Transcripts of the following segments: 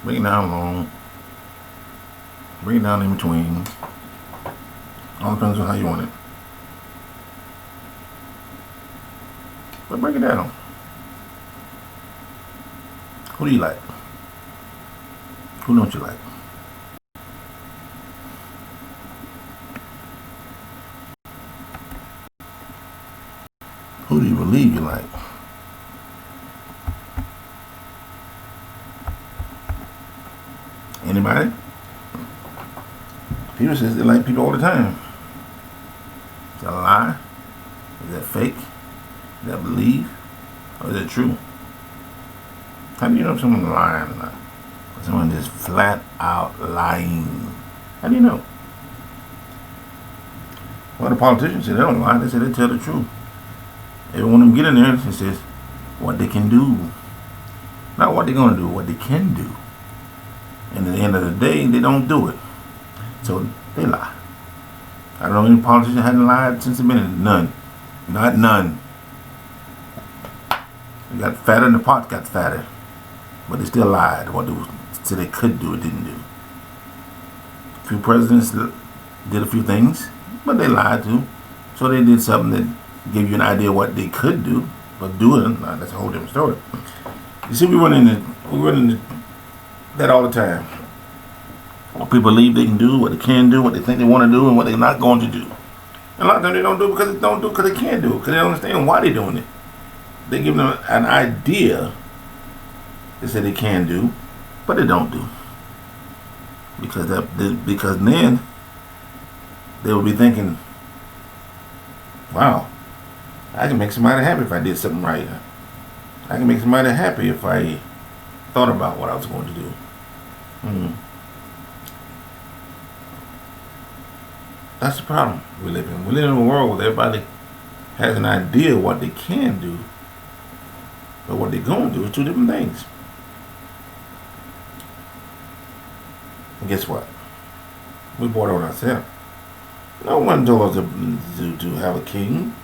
Bring it down long. Bring it down in between. All depends on how you want it. But break it down. Who do you like? Who don't you like? Who do you believe you like? Anybody? People say they like people all the time. Is that a lie? Is that fake? Is that belief? Or is it true? How do you know if someone's lying or not? Or someone just flat out lying? How do you know? Well, the politicians say they don't lie. They say they tell the truth. Every one of them get in there and says what they can do. Not what they're going to do, what they can do. And at the end of the day, they don't do it. So they lie. I don't know any politician hadn't lied since the beginning. None. Not none. They got fatter and the pot got fatter. But they still lied. What they said they could do, it didn't do. A few presidents did a few things, but they lied too. So they did something that gave you an idea what they could do, but doing, that's a whole different story. You see, we run into that all the time. What people believe they can do, what they can do, what they think they want to do, and what they're not going to do. And a lot of times they don't do it because they can't do it, because they don't understand why they're doing it. They give them an idea they say they can do, but they don't do. Because then they will be thinking, wow, I can make somebody happy if I did something right. I can make somebody happy if I thought about what I was going to do. That's the problem we live in. We live in a world where everybody has an idea of what they can do, but what they're going to do is two different things. And guess what? We bought it on ourselves. No one told us to have a king,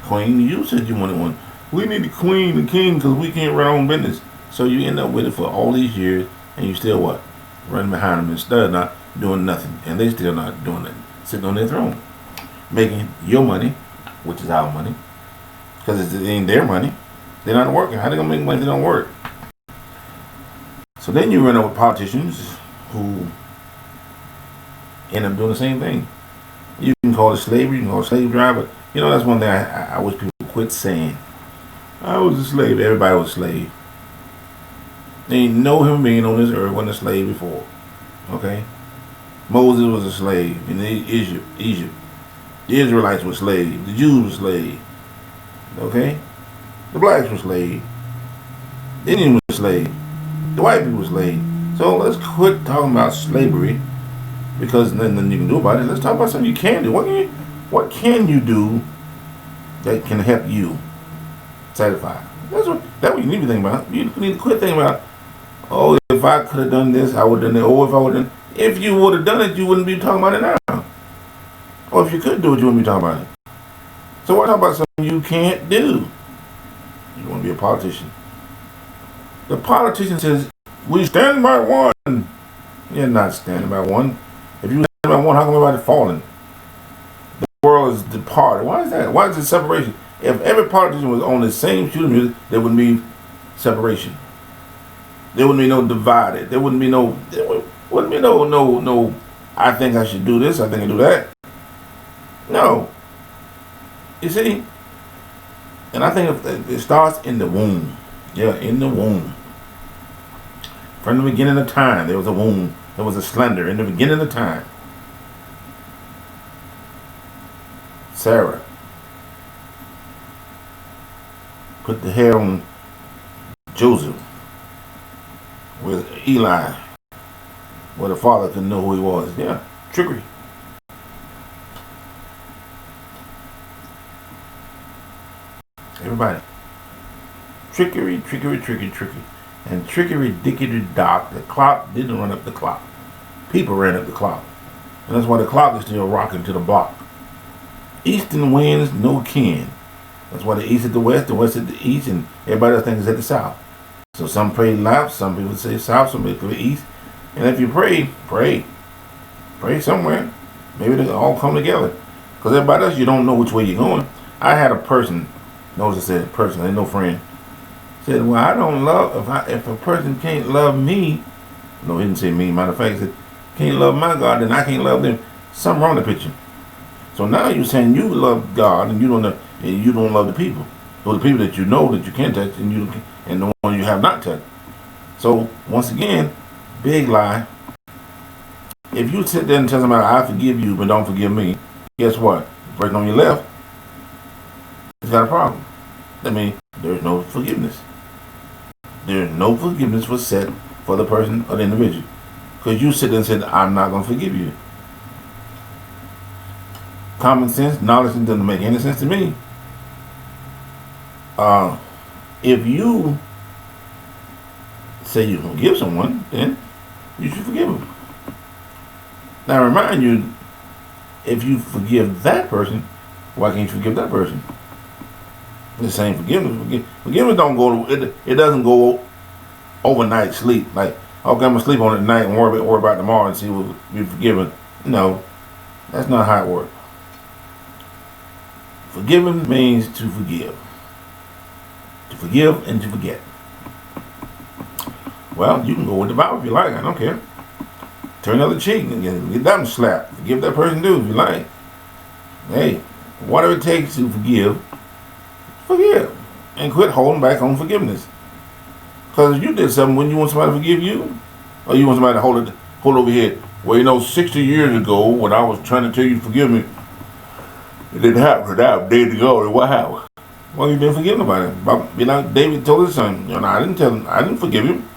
queen. You said you wanted one. We need a queen and king because we can't run our own business. So you end up with it for all these years, and you still what? Running behind them instead of not doing nothing. And they still not doing nothing. Sitting on their throne. Making your money, which is our money, because it ain't their money. They're not working. How they going to make money if they don't work? So then you run over politicians who end up doing the same thing. You can call it slavery, you can call it slave drive, but you know, that's one thing I wish people quit saying. I was a slave. Everybody was a slave. There ain't no human being on this earth wasn't a slave before. Okay? Moses was a slave in Egypt. The Israelites were slaves. The Jews were slaves. Okay? The blacks were slaves. The Indians were slaves. The white people were slaves. So let's quit talking about slavery because there's nothing you can do about it. Let's talk about something you can do. What can you do that can help you satisfy? That's what you need to think about. You need to quit thinking about, oh, if I could have done this, I would have done it. Or if I would have done it. If you would have done it, you wouldn't be talking about it now. Or if you could do it, you wouldn't be talking about it. So why talk about something you can't do? You want to be a politician. The politician says, we stand by one. You're not standing by one. If you stand by one, how come everybody's falling? The world is departed. Why is that? Why is it separation? If every politician was on the same shooting music, there wouldn't be separation. There wouldn't be no divided. There wouldn't be no, I think I should do this, I think I do that. No. You see? And I think it starts in the womb. Yeah, in the womb. From the beginning of time, there was a womb. There was a slender in the beginning of time. Sarah put the hair on Joseph with Eli, where the father couldn't know who he was. Yeah, trickery. Everybody. Trickery. And trickery, dickety dock. The clock didn't run up the clock. People ran up the clock. And that's why the clock is still rocking to the block. Eastern winds, no kin. That's why the east at the west at the east, and everybody else thinks it's at the south. So some pray left, some people say south, some people say east. And if you pray, pray. Pray somewhere. Maybe they all come together. Because everybody else, you don't know which way you're going. I had a person, notice I said person, ain't no friend, said, well, I don't love, if a person can't love me, no, he didn't say me, matter of fact, he said, can't love my God, then I can't love them. Something wrong with the picture. So now you're saying you love God and you don't love the people. So the people that you know that you can touch and the one you have not touched. So once again, big lie. If you sit there and tell somebody, I forgive you, but don't forgive me, guess what? The person on your left has got a problem. That means there's no forgiveness. There's no forgiveness was set for the person or the individual. Because you sit there and said, I'm not going to forgive you. Common sense, knowledge doesn't make any sense to me. If you say you forgive someone, then you should forgive them. Now, I remind you, if you forgive that person, why can't you forgive that person? The same forgiveness. Forgiveness don't go. It doesn't go overnight sleep. Like, okay, I'm gonna sleep on it tonight and worry about tomorrow and see what be forgiven. No, that's not how it works. Forgiving means to forgive. To forgive and to forget. Well, you can go with the Bible if you like. I don't care. Turn the other cheek and get that one slapped. Forgive that person too if you like. Hey, whatever it takes to forgive, forgive. And quit holding back on forgiveness. Because if you did something, when you want somebody to forgive you, or you want somebody to hold over here, well, 60 years ago when I was trying to tell you to forgive me, it didn't happen. That days ago, what happened? Well, you didn't forgive nobody. But, David told his son, I didn't forgive him.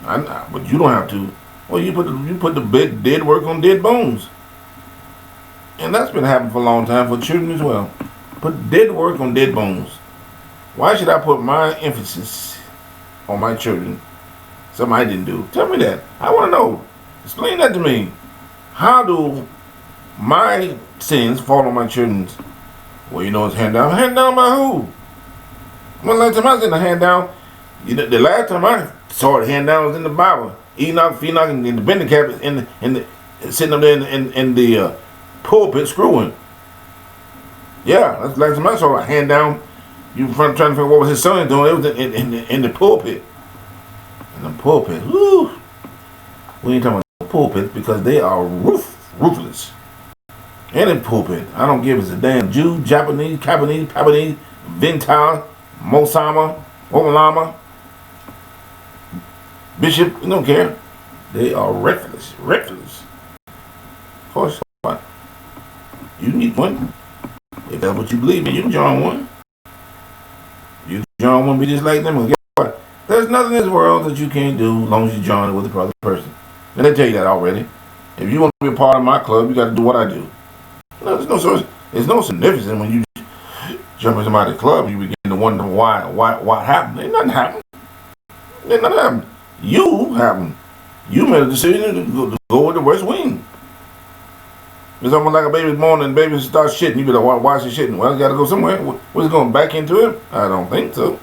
But you don't have to. Well, you put the dead work on dead bones. And that's been happening for a long time for children as well. Put dead work on dead bones. Why should I put my emphasis on my children? Something I didn't do. Tell me that. I want to know. Explain that to me. How do my sins fall on my children's? Well, it's hand down. Hand down by who? When the last time I seen a hand down? The last time I saw the hand down was in the Bible. Enoch, and the bending cap sitting up there in the pulpit screwing. Yeah, that's the last time I saw a hand down. You trying to figure out what was his son doing. It was in the pulpit. In the pulpit. Woo! We ain't talking about the pulpit because they are ruthless. Any pulpit. I don't give a damn Jew, Japanese, Japanese, Vental, Mosama, Omalama, Bishop, you don't care. They are reckless. Of course, what? You need one. If that's what you believe in, you can join one. You can join one, be just like them. And guess what? There's nothing in this world that you can't do as long as you join it with a other person. And they tell you that already. If you want to be a part of my club, you got to do what I do. There's no significance when you jump in somebody's club and you begin to wonder what happened. Ain't nothing happened. You happened. You made a decision to go with the West Wing. It's almost like a baby's born and the baby starts shitting. You be like, why is he shitting? Well, it's got to go somewhere. What's it going back into it? I don't think so.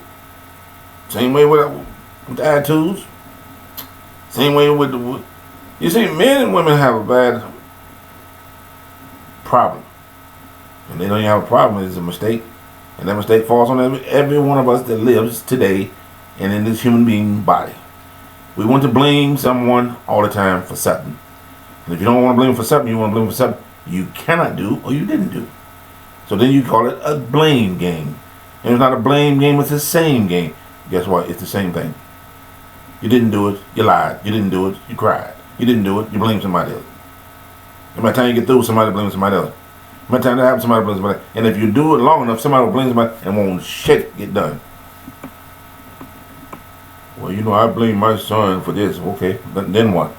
Same way with the attitudes. Same way with the... You see, men and women have a bad problem. And they don't even have a problem. It's a mistake. And that mistake falls on every one of us that lives today and in this human being body. We want to blame someone all the time for something. And if you don't want to blame for something, you want to blame for something you cannot do or you didn't do. So then you call it a blame game. And it's not a blame game, it's the same game. Guess what? It's the same thing. You didn't do it, you lied. You didn't do it, you cried. You didn't do it, you blame somebody else. And by the time you get through, somebody blames somebody else. By the time that happens, somebody blames somebody else. And if you do it long enough, somebody will blame somebody and won't shit get done. Well, I blame my son for this. Okay, then what?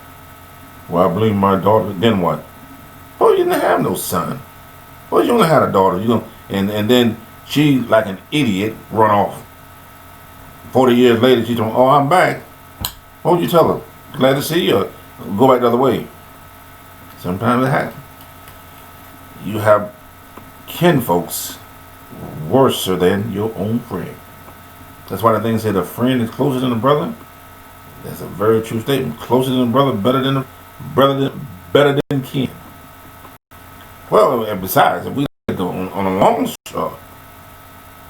Well, I blame my daughter. Then what? Oh, you didn't have no son. Well, you only had a daughter. And then she, like an idiot, run off. 40 years later, she told me, oh, I'm back. What would you tell her? Glad to see you. Or go back the other way. Sometimes it happens. You have kinfolks worse than your own friend. That's why the thing said a friend is closer than a brother. That's a very true statement. Closer than a brother, better than kin. Well, and besides, if we go on a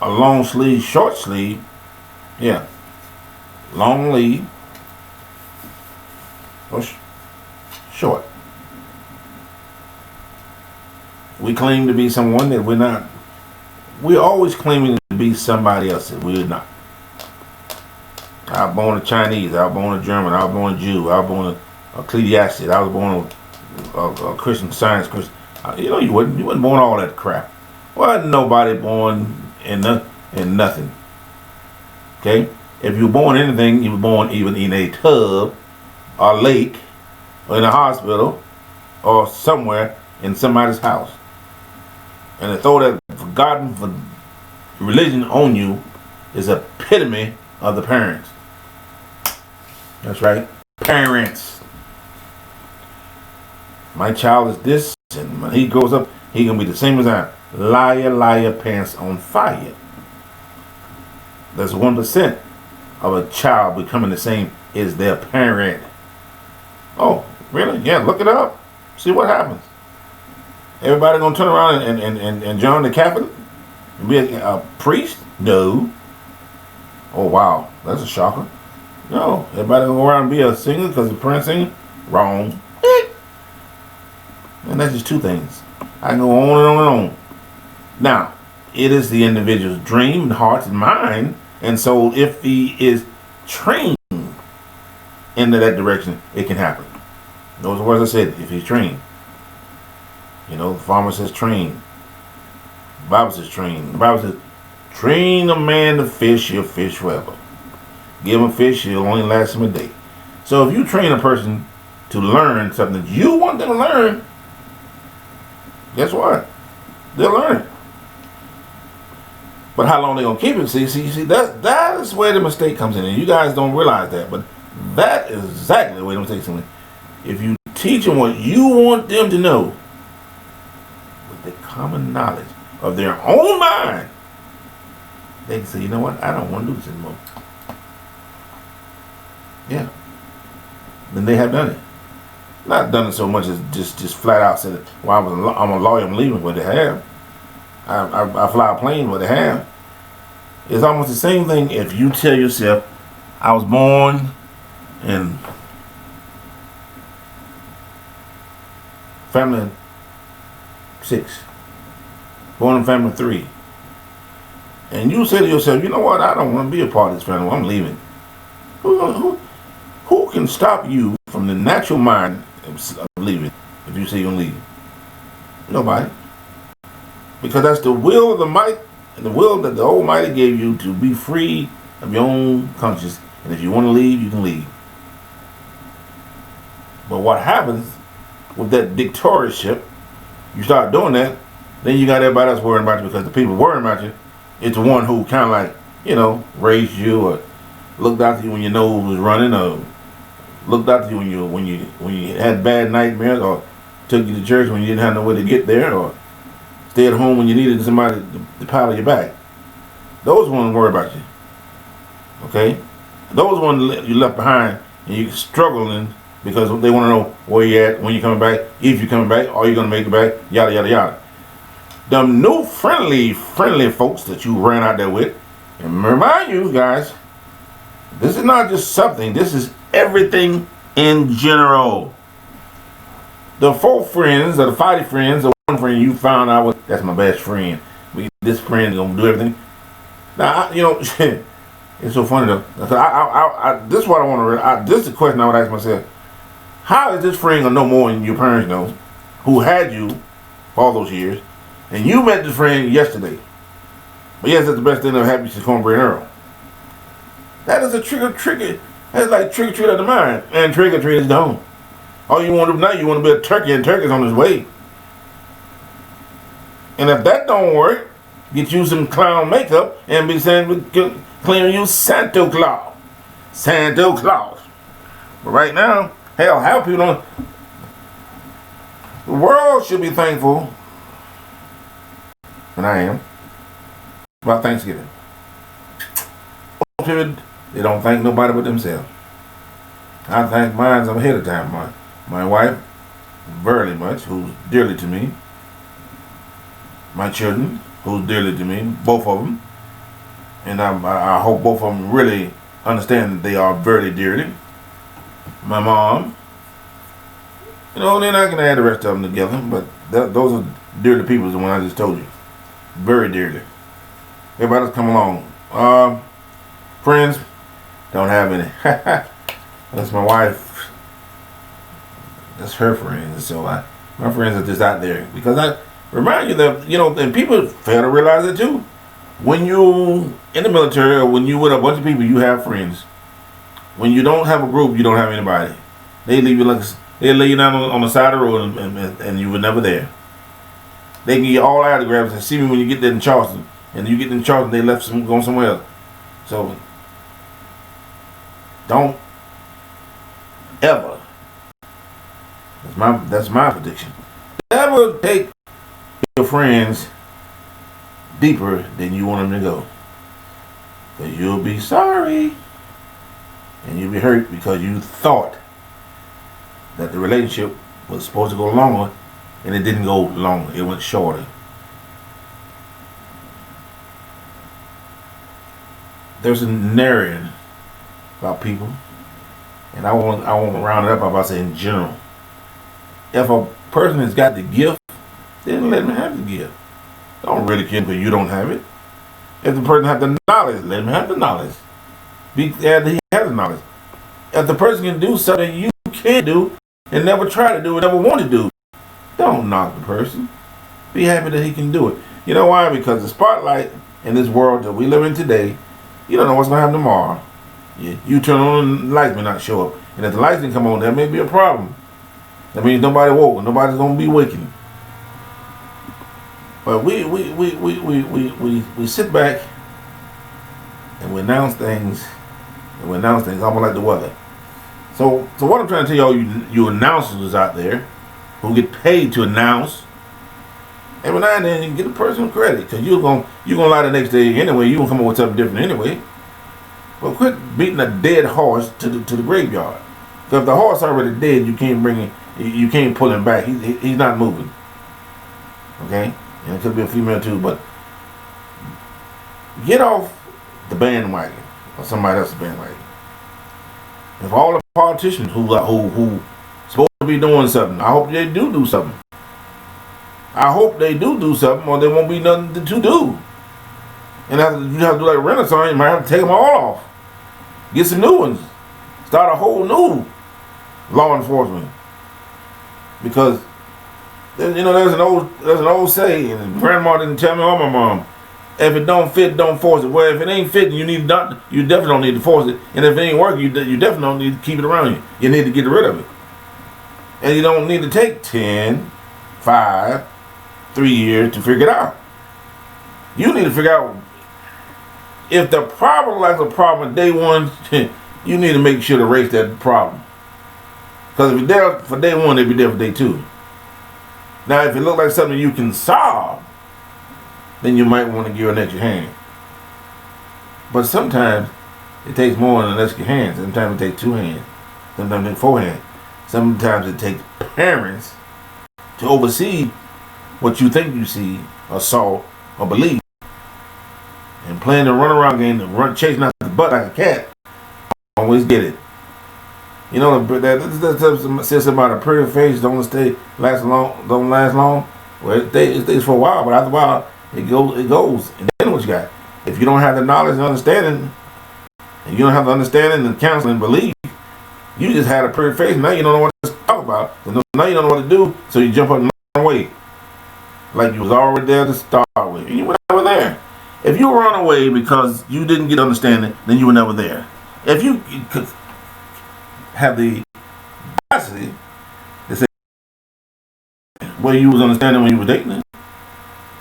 long sleeve, short sleeve, yeah, long sleeve or short. We claim to be someone that we're not. We're always claiming to be somebody else that we're not. I was born a Chinese. I was born a German. I was born a Jew. I was born a Ecclesiastic. I was born a Christian Science Christian. You know, you wasn't born all that crap. Wasn't nobody born in nothing. Okay? If you were born anything, you were born even in a tub, or lake, or in a hospital, or somewhere in somebody's house. And to throw that forgotten religion on you is an epitome of the parents. That's right. Parents. My child is this, and when he grows up, he gonna be the same as I. Liar, liar, pants on fire. That's 1% of a child becoming the same as their parent. Oh, really? Yeah, look it up. See what happens. Everybody gonna turn around and join the Catholic and be a priest? No. Oh wow, that's a shocker. No, everybody gonna go around and be a singer because the parents singing? Wrong. And that's just two things. I can go on and on and on. Now, it is the individual's dream, heart, and mind, and so if he is trained into that direction, it can happen. Those are words I said. If he's trained. You know, the farmer says train. The Bible says train. The Bible says, train a man to fish, he'll fish forever. Give him a fish, he'll only last him a day. So if you train a person to learn something that you want them to learn, guess what? They'll learn it. But how long they gonna keep it? See, that is where the mistake comes in, and you guys don't realize that. But that is exactly the way the mistake comes in. If you teach them what you want them to know, the common knowledge of their own mind, they can say, you know what, I don't want to do this anymore. Yeah. Then they have done it. Not done it so much as just flat out said, well, I'm a lawyer, I'm leaving, but they have. I fly a plane, but they have. It's almost the same thing if you tell yourself, I was born in family 6, born in family 3, and you say to yourself, you know what, I don't want to be a part of this family, I'm leaving. Who can stop you from the natural mind of leaving if you say you're leaving? Nobody. Because that's the will of the might, and the will that the Almighty gave you to be free of your own conscience, and if you want to leave, you can leave. But what happens with that dictatorship, you start doing that, then you got everybody else worrying about you, because the people worrying about you, it's the one who kind of like, you know, raised you, or looked after you when your nose was running, or looked after you when you had bad nightmares, or took you to church when you didn't have no way to get there, or stay at home when you needed somebody to paddle your back. Those ones worry about you. Okay? Those ones you left behind and you're struggling because they want to know where you at, when you're coming back, if you're coming back, are you going to make it back, yada, yada, yada. The new friendly folks that you ran out there with, and remind you guys, this is not just something, this is everything in general. The 4 friends, or the 5 friends, the 1 friend you found out, that's my best friend. This friend is going to do everything. Now, you know, it's so funny though. This is what I want to, this is the question I would ask myself. How is this friend going to know more than your parents know, who had you for all those years, and you met this friend yesterday? But yes, that's the best thing that happened since Cornbread Earl. That is a trigger. That's like trick or treat of the mind, and trick or treat is gone. All you want to do now, you want to be a turkey, and turkey's on his way. And if that don't work, get you some clown makeup and be saying, claiming you Santa Claus. Santa Claus. But right now, hell, how people don't. The world should be thankful, and I am, about Thanksgiving. people, they don't thank nobody but themselves. I thank mine ahead of time. My wife, very much, who's dearly to me. My children, who's dearly to me, both of them. And I hope both of them really understand that they are very dearly. My mom, then I can add the rest of them together, but those are dearly people, the one I just told you. Very dearly. Everybody else come along. Friends, don't have any. That's my wife. That's her friends. So my friends are just out there. Because I remind you that, and people fail to realize it too. When you in the military or when you with a bunch of people, you have friends. When you don't have a group, you don't have anybody. They leave you they lay you down on the side of the road and you were never there. They can get all autographs and see me when you get there in Charleston. And you get in Charleston, they left going somewhere else. So don't ever. That's my prediction. Never take your friends deeper than you want them to go. Because you'll be sorry. And you'll be hurt because you thought that the relationship was supposed to go longer and it didn't go longer. It went shorter. There's a narrative about people, and I want to round it up by saying in general. If a person has got the gift, then let him have the gift. Don't ridicule him because you don't have it. If the person has the knowledge, let him have the knowledge. Be glad that he has the knowledge. If the person can do something you can't do and never try to do and never want to do, don't knock the person. Be happy that he can do it. You know why? Because the spotlight in this world that we live in today, you don't know what's going to happen tomorrow. You turn on and the lights may not show up. And if the lights didn't come on, that may be a problem. That means nobody woke. Nobody's going to be waking. But we sit back and we announce things. And we announce things almost like the weather. So what I'm trying to tell you announcers out there who get paid to announce, every now and then you can get a person credit because you're gonna lie the next day anyway. You're gonna come up with something different anyway. But quit beating a dead horse to the graveyard. Because if the horse already dead, you can't bring him. You can't pull him back. He's not moving. Okay, and it could be a female too. But get off the bandwagon or somebody else's bandwagon. If all the politicians who supposed to be doing something, I hope they do something. I hope they do something, or there won't be nothing to do. And you have to do like Renaissance. You might have to take them all off, get some new ones, start a whole new law enforcement. Because there's an old saying, and Grandma didn't tell me or my mom. If it don't fit, don't force it. Well, if it ain't fitting, you definitely don't need to force it. And if it ain't working, you definitely don't need to keep it around you. You need to get rid of it. And you don't need to take 10, 5, 3 years to figure it out. You need to figure out if the problem like a problem day one, you need to make sure to erase that problem. Because if it's there for day one, it'll be there for day two. Now, if it looks like something you can solve, then you might want to give an extra hand. But sometimes it takes more than an extra hand. Sometimes it takes 2 hands. Sometimes it takes 4 hands. Sometimes it takes parents to oversee what you think you see or saw or believe. And playing the runaround game and chasing out the butt like a cat, always get it. You know, that says about a pretty face don't last long. Well, it stays for a while, but after a while, it goes. And then what you got? If you don't have the knowledge and understanding, and you don't have the understanding and counseling and belief, you just had a pretty face. Now you don't know what to talk about. Now you don't know what to do, so you jump up and run away. Like you was already there to start with. And you were never there. If you run away because you didn't get understanding, then you were never there. If you could have the capacity to say, well, you was understanding when you were dating it.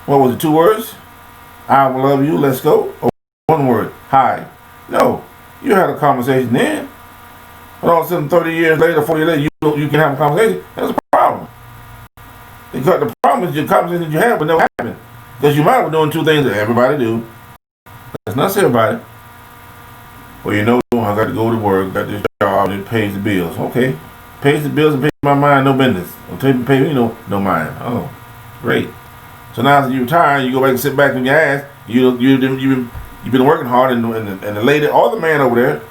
What was it, 2 words? I will love you, let's go. Or 1 word, hi. No, you had a conversation then. But all of a sudden, 30 years later, 40 years later, you can have a conversation. That's a problem. Because the problem is your conversation that you had would never happen. Because you might have been doing 2 things that everybody do. Let's not say everybody. Well, I got to go to work, got this job, and it pays the bills. Okay. Pays the bills and pays my mind, no business. Pay me, no mind. Oh, great. So now that you retire, you go back and sit back on your ass. You've been working hard, and the lady or the man over there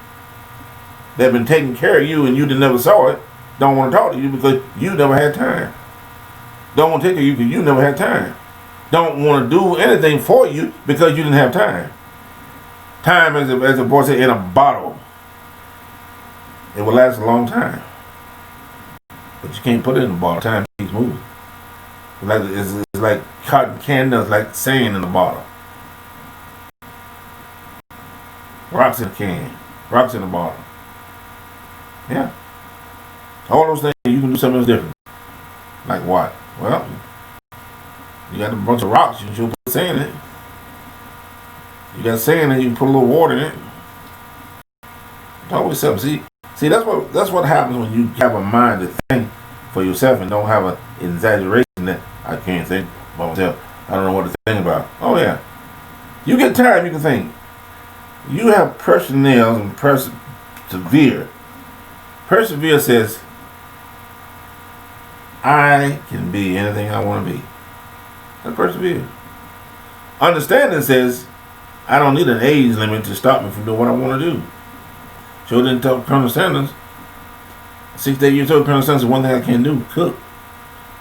that been taking care of you and you never saw it, don't want to talk to you because you never had time. Don't want to take care of you because you never had time. Don't want to do anything for you because you didn't have time. Time, as the boy said, in a bottle. It will last a long time. But you can't put it in a bottle. Time keeps moving. It's like cotton candy, it's like sand in a bottle. Rocks in a can. Rocks in a bottle. Yeah. All those things, you can do something else different. Like what? Well, you got a bunch of rocks, you can put sand in it. You got sand and you can put a little water in it. It's always something. See, that's what happens when you have a mind to think for yourself and don't have an exaggeration that I can't think by myself. I don't know what to think about. Oh yeah. You get time, you can think. You have personnel and persevere. Persevere says, I can be anything I want to be. That's persevere. Understanding says, I don't need an age limit to stop me from doing what I want to do. So didn't tell Colonel Sanders, 68 years old, Colonel Sanders, one thing I can't do, cook.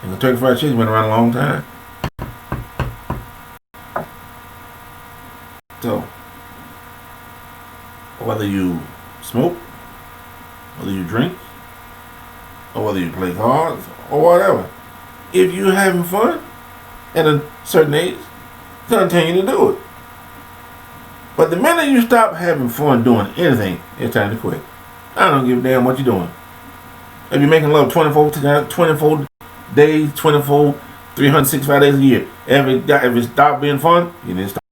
And the turkey fried chicken been around a long time. So, whether you smoke, whether you drink, or whether you play cards, or whatever, if you're having fun at a certain age, continue to do it. But the minute you stop having fun doing anything, it's time to quit. I don't give a damn what you're doing. If you're making love 24 days, 365 days a year, if it stopped being fun, you need to stop.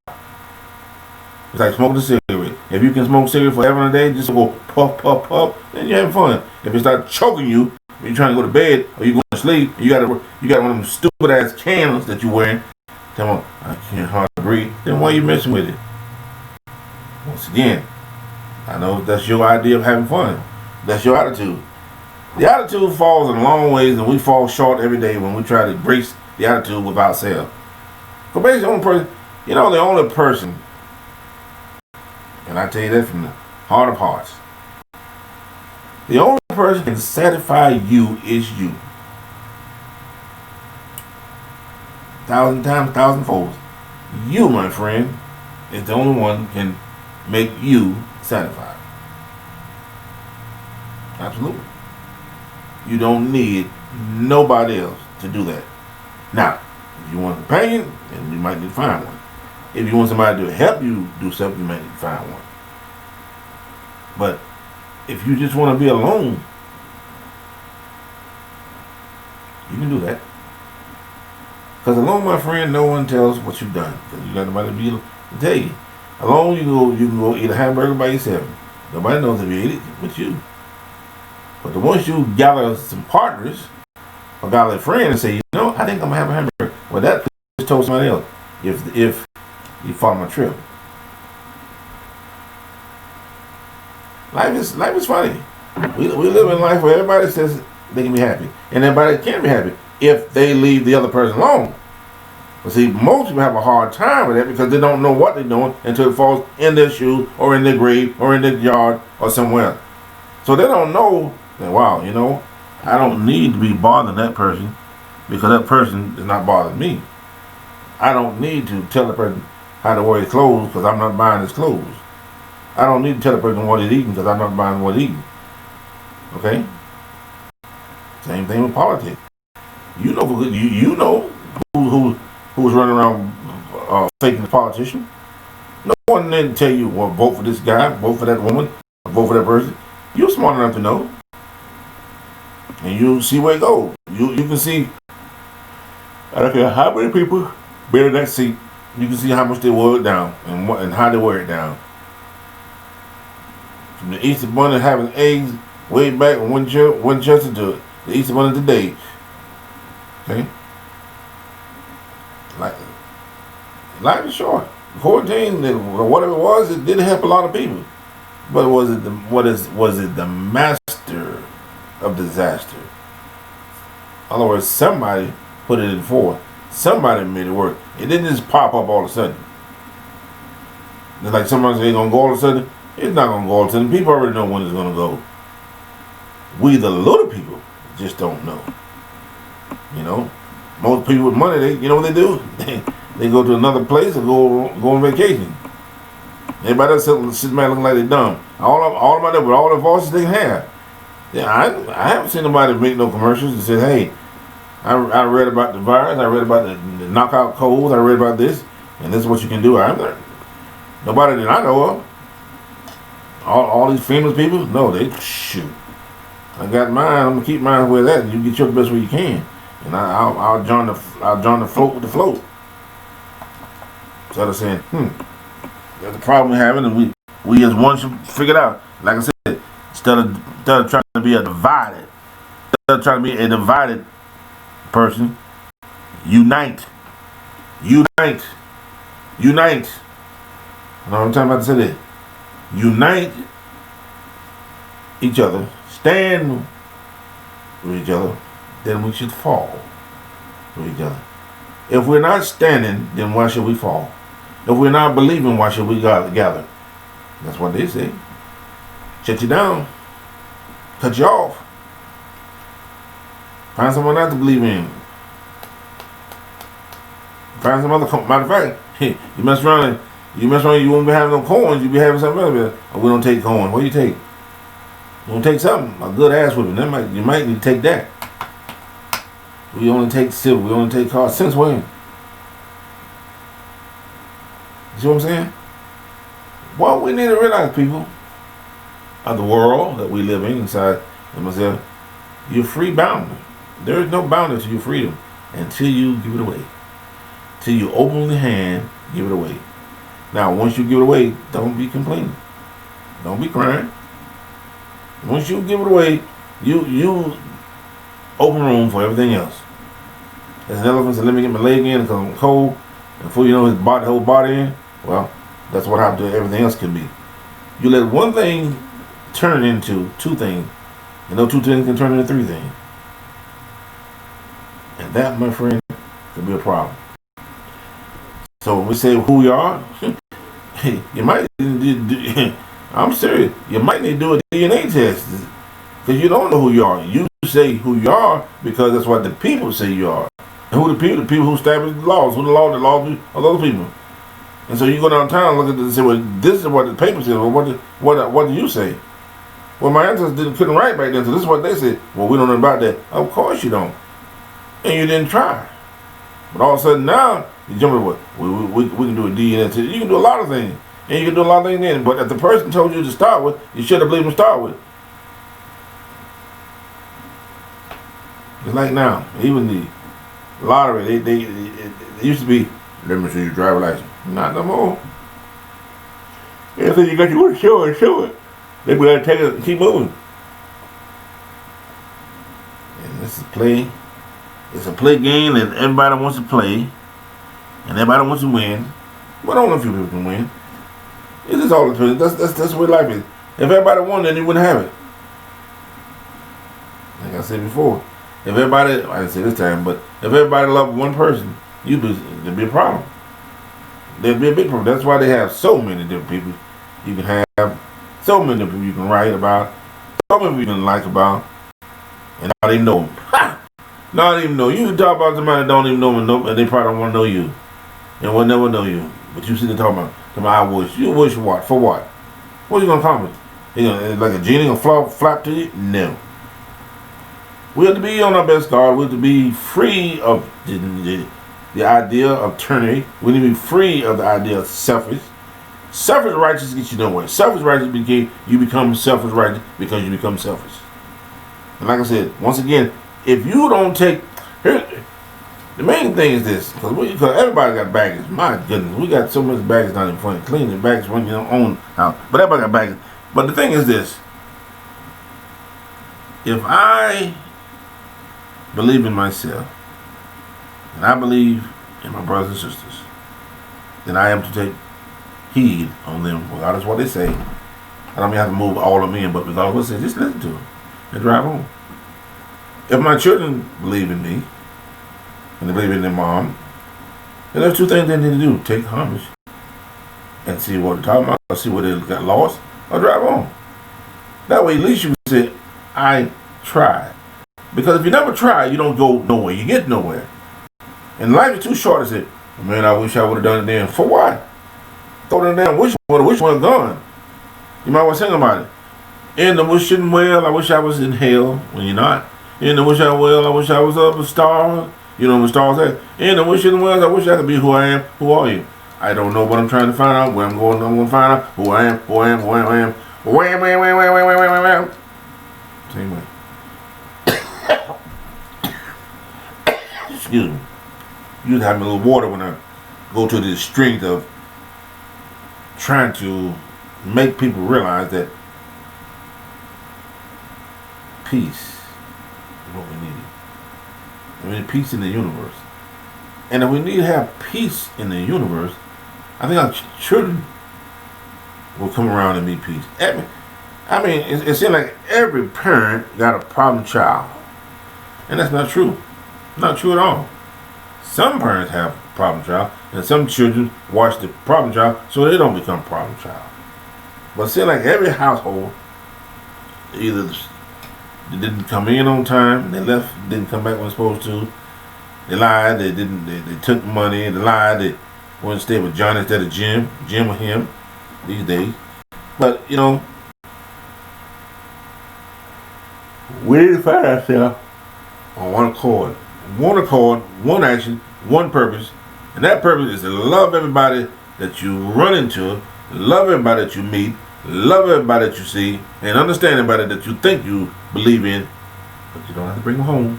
It's like smoking a cigarette. If you can smoke a cigarette forever and a day, just go puff, puff, puff, then you're having fun. If it starts choking you, when you're trying to go to bed or you're going to sleep, you got one of them stupid ass candles that you're wearing. Tell me, I can't hardly breathe. Then why are you messing with it? Once again, I know that's your idea of having fun. That's your attitude. The attitude falls in long ways, and we fall short every day when we try to embrace the attitude with ourselves. Because basically, the only person, and I tell you that from the heart of hearts, the only person can satisfy you is you. 1,000 times, 1,000 folds. You, my friend, is the only one who can make you satisfied. Absolutely. You don't need nobody else to do that. Now, if you want a companion, then you might need to find one. If you want somebody to help you do something, you might need to find one. But if you just want to be alone, you can do that. Because alone, my friend, no one tells what you've done. Because you got nobody to tell you. Alone, you can go eat a hamburger by yourself. Nobody knows if you ate it but you. But once you gather some partners or gather a friend and say, I think I'm gonna have a hamburger. Well, that just told somebody else. If you follow my trip, life is funny. We live in life where everybody says they can be happy, and everybody can't be happy if they leave the other person alone. But see, most people have a hard time with that because they don't know what they're doing until it falls in their shoe or in their grave or in their yard or somewhere. So they don't know that, wow, I don't need to be bothering that person because that person is not bothering me. I don't need to tell the person how to wear his clothes because I'm not buying his clothes. I don't need to tell the person what he's eating because I'm not buying what he's eating. Okay? Same thing with politics. You know who's running around faking the politician. No one didn't tell you, well, vote for this guy, vote for that woman, vote for that person. You're smart enough to know. And you see where it goes. You can see, I don't care how many people been in that seat, you can see how much they wore it down and how they wear it down. From the Easter Bunny having eggs way back when Winchester to the Easter Bunny today. Okay? Life is short. Quarantine, whatever it was, it didn't help a lot of people. But was it the master of disaster? In other words, somebody put it in force. Somebody made it work. It didn't just pop up all of a sudden. It's like somebody say it's gonna go all of a sudden. It's not gonna go all of a sudden. People already know when it's gonna go. We the little people just don't know. You know, most people with money, they, you know what they do? They go to another place or go on vacation. Everybody else sitting back looking like they're dumb. All of them with all the voices they can have. Yeah, I haven't seen nobody make no commercials and said, hey, I read about the virus, I read about the knockout colds, I read about this, and this is what you can do. Nobody that I know of. All these famous people, no, they shoot. I got mine. I'm gonna keep mine where that. You get your best where you can, and I'll join the float with the float. So they're saying, that's the problem we're having, and we as one should figure it out. Like I said, instead of trying to be a divided person, unite. You know what I'm talking about to say that. Unite each other, stand with each other, then we should fall with each other. If we're not standing, then why should we fall? If we're not believing, why should we gather? That's what they say. Shut you down. Cut you off. Find someone else to believe in. Find some other, matter of fact, you mess around, you won't be having no coins, you'll be having something else. We don't take coins. What do you take? You don't take something, a good ass whipping. You might need to take that. We only take silver, we only take cards. Since when? You see what I'm saying? What we need to realize, people, of the world that we live in inside myself, you're free boundary. There is no boundary to your freedom until you give it away. Till you open the hand, give it away. Now, once you give it away, don't be complaining. Don't be crying. Once you give it away, you open room for everything else. As an elephant said, let me get my leg in because I'm cold. And before you know his whole body in, well, that's what happened to everything else can be. You let one thing turn into two things. And those two things can turn into three things. And that, my friend, could be a problem. So when we say who we are, you might I'm serious. You might need to do a DNA test because you don't know who you are. You say who you are because that's what the people say you are. And who the people? The people who establish the laws. Who the laws of those people. And so you go downtown and look at this and say, well, this is what the paper says. Well, what do you say? Well, my ancestors couldn't write back then, so this is what they said. Well, we don't know about that. Of course you don't. And you didn't try. But all of a sudden now, you jump into what? We can do a DNA test. You can do a lot of things. And you can do a lot of things then. But if the person told you to start with, you should have believed him to start with. It's like now, even the lottery, they used to be, let me see your driver's license. Not no more. Everything you got, you want to show it. They gotta take it and keep moving. And this is play. It's a play game that everybody wants to play. And everybody wants to win. But only a few people can win. It's just all the that's where life is. If everybody won, then you wouldn't have it. Like I said before. If everybody, I didn't say this time, but if everybody loved one person, there'd be a problem. There'd be a big problem. That's why they have so many different people you can have, so many people you can write about, so many people you can like about, and not even know them. Ha! Not even know. You can talk about somebody that don't even know them, and they probably don't want to know you. And will never know you. But you sit there talking about, I wish. You wish what? For what? What are you going to accomplish? You know, like a genie gonna flap to you? No. We have to be on our best guard. We have to be free of the idea of tyranny. We need to be free of the idea of selfish. Selfish righteousness gets you nowhere. Selfish righteousness you become selfish righteous because you become selfish. And like I said, once again, if you don't take the main thing is this, because everybody got baggage. My goodness, we got so much baggage not even funny. Cleaning baggage when you don't own house, but everybody got baggage. But the thing is this: if I believe in myself, and I believe in my brothers and sisters, then I am to take heed on them, regardless of what they say, I don't mean have to move all of them in, but regardless, just listen to them and drive on. If my children believe in me and they believe in their mom, then there's two things they need to do: take homage and see what they're talking about, or see where they got lost, or drive on. That way, at least you can say, "I tried." Because if you never try, you don't go nowhere. You get nowhere. And life is too short to say, "Man, I wish I would have done it then." For what? Throw the damn wish one have gone. You might want to think about it. In the wishing well, I wish I was in hell. When you're not. In the wishing well, I wish I was up a star. You know what stars at? In the wishing well, I wish I could be who I am. Who are you? I don't know, but I'm trying to find out where I'm going. I'm going to find out who I am. Who I am. Who I am. Wham. Same way. Excuse me. You have me a little water when I go to the strength of trying to make people realize that peace is what we need. We need peace in the universe. And if we need to have peace in the universe, I think our children will come around and meet peace. I mean, it seems like every parent got a problem child. And that's not true. Not true at all. Some parents have a problem child, and some children watch the problem child so they don't become a problem child. But it seems like every household, either they didn't come in on time, they left, didn't come back when they're supposed to, they lied, they took money, they lied, they went to stay with Johnny instead of Jim with him these days. But, you know, we need to find ourselves on one accord, one action, one purpose, and that purpose is to love everybody that you run into, love everybody that you meet, love everybody that you see, and understand everybody that you think you believe in, but you don't have to bring them home.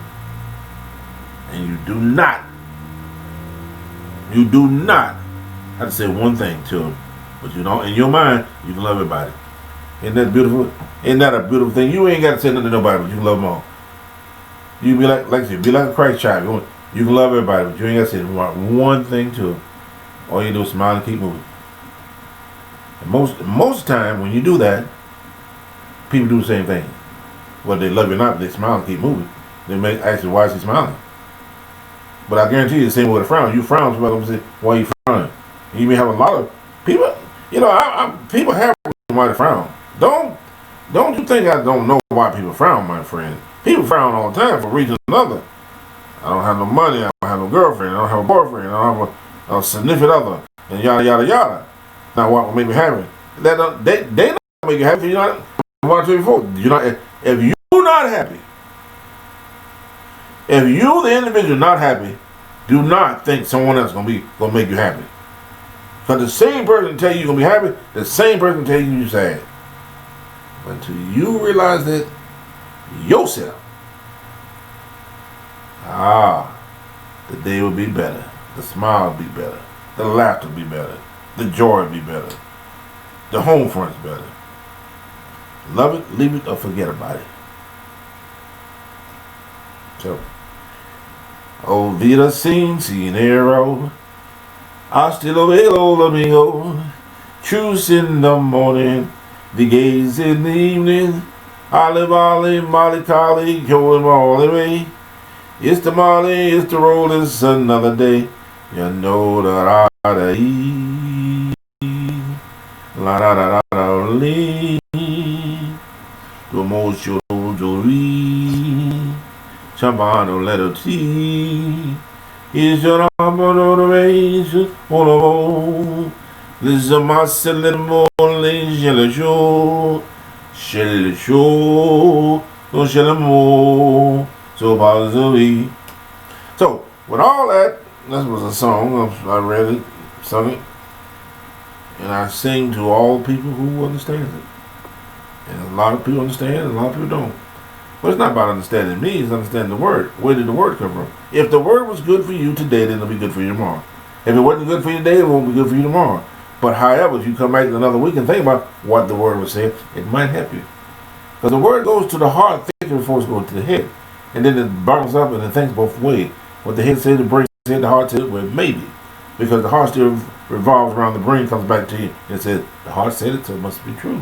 And you do not have to say one thing to them, but you know, in your mind, you can love everybody. Isn't that beautiful? Isn't that a beautiful thing? You ain't got to say nothing to nobody, but you can love them all. You be like I said, be like a Christ child. You can love everybody, but you ain't got to say one thing to them. All you do is smile and keep moving. And most of the time, when you do that, people do the same thing. Whether they love you or not, they smile and keep moving. They may ask you, why is he smiling? But I guarantee you, the same with a frown. You frown, somebody will say, why are you frowning? And you may have a lot of people, you know, people have a reason why they frown. Don't you think I don't know why people frown, my friend? People frown all the time for reasons or another. I don't have no money, I don't have no girlfriend, I don't have a boyfriend, I don't have a significant other, and yada yada yada. Now what will make me happy? They don't make you happy. You know, one, two, four. You know, if you're not happy, if you the individual not happy, do not think someone else gonna make you happy. Because the same person tell you you're gonna be happy, the same person tell you you're sad. But until you realize that yourself, the day will be better, the smile will be better, the laughter will be better, the joy will be better, the home front's better. Love it, leave it, or forget about it. So, oh vida sin dinero, hasta luego amigo. Choose in the morning, the gaze in the evening. Olive, olive, molly, collie, going all the way. It's the molly, it's the roll, it's another day. You know that I la da da da da lee. To most your jewelry. Champano letter T. Is your number on the range? On the road. This is my selling more than show. Shell show. No shell more. So positively. So, with all that, this was a song. I read it, sung it, and I sing to all people who understand it. And a lot of people understand, and a lot of people don't. But it's not about understanding me, it's understanding the word. Where did the word come from? If the word was good for you today, then it'll be good for you tomorrow. If it wasn't good for you today, it won't be good for you tomorrow. But however, if you come back another week and think about what the word was saying, it might help you. Because the word goes to the heart thinking before it goes to the head. And then it bounces up and it thinks both ways. What the head said, the brain said, the heart said, well, maybe. Because the heart still revolves around the brain, comes back to you and says, the heart said it, so it must be true.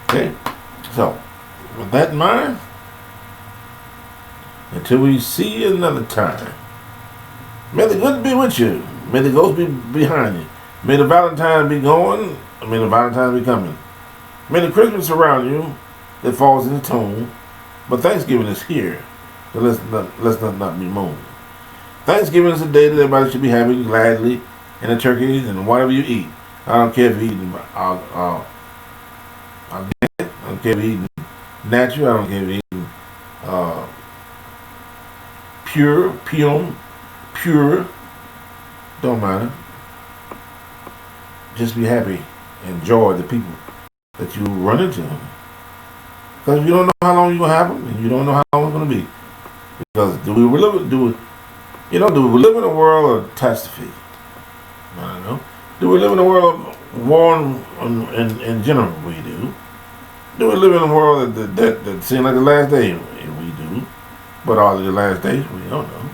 Okay? So, with that in mind, until we see you another time, may the good be with you. May the ghost be behind you. May the Valentine be going. May the Valentine be coming. May the Christmas surround you that falls in the tone. But Thanksgiving is here. So let's not be moaned. Thanksgiving is a day that everybody should be having gladly, and the turkeys and whatever you eat. I don't care if you're eating organic. I don't care if you're eating natural. I don't care if you're eating pure. Don't matter. Just be happy. Enjoy the people that you run into. Because you don't know how long you're going to have them, and you don't know how long it's going to be. Because do we live in a world of catastrophe? I don't know. Do we live in a world of war in general? We do. Do we live in a world that seems like the last day? We do. But are they the last days? We don't know.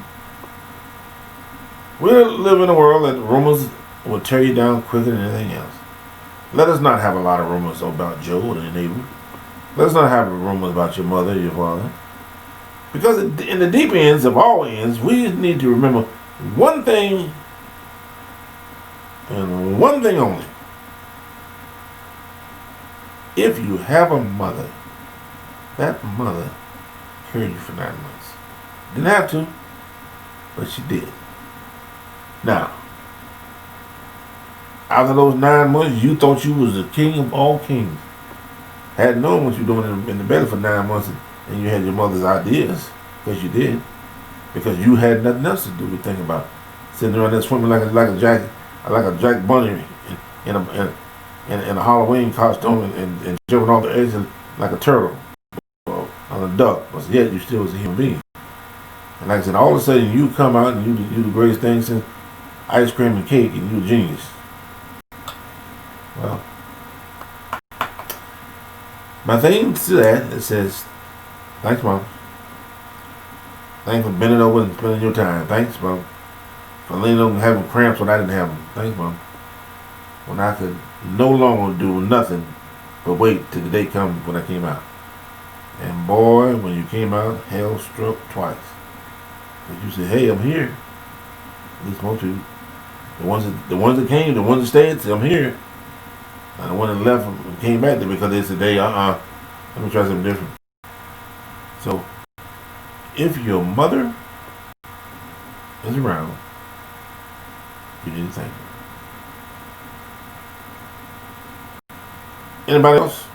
We live in a world that rumors will tear you down quicker than anything else. Let us not have a lot of rumors about Joe or your neighbor. Let us not have rumors about your mother or your father. Because in the deep ends of all ends, we need to remember one thing and one thing only. If you have a mother, that mother carried you for 9 months. Didn't have to, but she did. Now, after those 9 months, you thought you was the king of all kings. Hadn't known what you were doing in the belly for 9 months, and you had your mother's ideas, because you did, because you had nothing else to do but think about sitting around there swimming like a Jack Bunny in a Halloween costume and jumping off the edge like a turtle or on a duck. But yet you still was a human being. And like I said, all of a sudden you come out and you do the greatest thing since ice cream and cake, and you're a genius. Well, my thing to that, it says, thanks, Mom. Thanks for bending over and spending your time. Thanks, Mom. For leaning over and having cramps when I didn't have them. Thanks, Mom. When I could no longer do nothing but wait till the day comes when I came out. And boy, when you came out, hell struck twice. Because you said, hey, I'm here. At least most people. The ones that came, the ones that stayed, said, I'm here. And the one that left and came back there because they said, hey, let me try something different. So, if your mother is around, you need to thank her. Anybody else?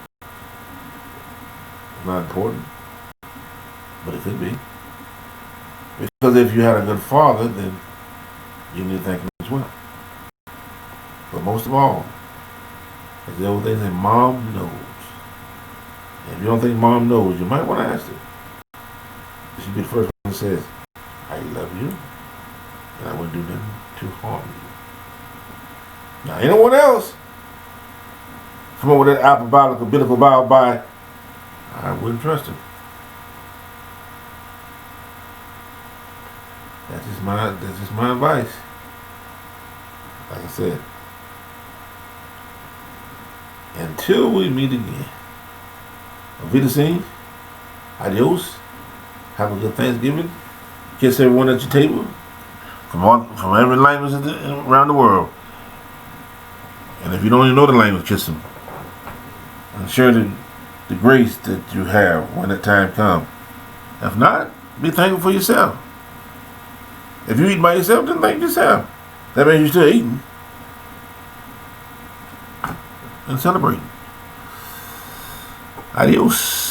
Not important, but it could be. Because if you had a good father, then you need to thank him as well. But most of all, as the old thing says, Mom knows. And if you don't think Mom knows, you might want to ask her. She'd be the first one that says, I love you, and I wouldn't do nothing to harm you. Now, anyone else come up with that alphabetical, biblical bow by, I wouldn't trust him. That's just my advice. Like I said, until we meet again, auf Wiedersehen, adios, have a good Thanksgiving, kiss everyone at your table, from every language around the world. And if you don't even know the language, kiss them. And share the grace that you have when that time comes. If not, be thankful for yourself. If you eat by yourself, then thank yourself. That means you're still eating. And celebrating. Adios.